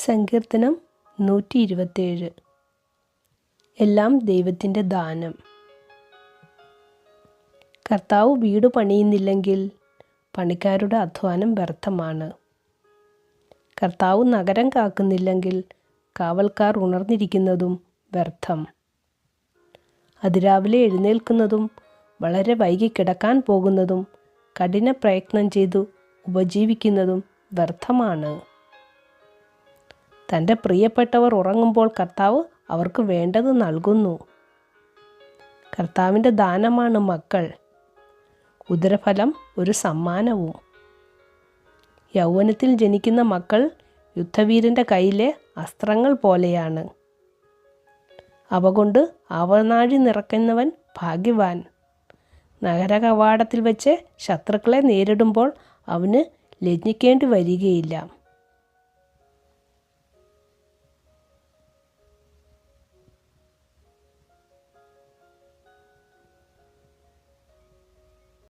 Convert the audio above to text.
സങ്കീർത്തനം 127. എല്ലാം ദൈവത്തിൻ്റെ ദാനം. കർത്താവ് വീട് പണിയുന്നില്ലെങ്കിൽ പണിക്കാരുടെ അധ്വാനം വ്യർത്ഥമാണ്. കർത്താവ് നഗരം കാക്കുന്നില്ലെങ്കിൽ കാവൽക്കാർ ഉണർന്നിരിക്കുന്നതും വ്യർത്ഥം. അതിരാവിലെ എഴുന്നേൽക്കുന്നതും വളരെ വൈകി കിടക്കാൻ പോകുന്നതും കഠിന പ്രയത്നം ചെയ്തു ഉപജീവിക്കുന്നതും വ്യർത്ഥമാണ്. തൻ്റെ പ്രിയപ്പെട്ടവർ ഉറങ്ങുമ്പോൾ കർത്താവ് അവർക്ക് വേണ്ടത് നൽകുന്നു. കർത്താവിൻ്റെ ദാനമാണ് മക്കൾ, ഉദരഫലം ഒരു സമ്മാനവും. യൗവനത്തിൽ ജനിക്കുന്ന മക്കൾ യുദ്ധവീരൻ്റെ കയ്യിലെ അസ്ത്രങ്ങൾ പോലെയാണ്. അവ കൊണ്ട് അവനാഴി നിറയ്ക്കുന്നവൻ ഭാഗ്യവാൻ. നഗര കവാടത്തിൽ വെച്ച് ശത്രുക്കളെ നേരിടുമ്പോൾ അവന് ലജ്ജിക്കേണ്ടി വരികയില്ല.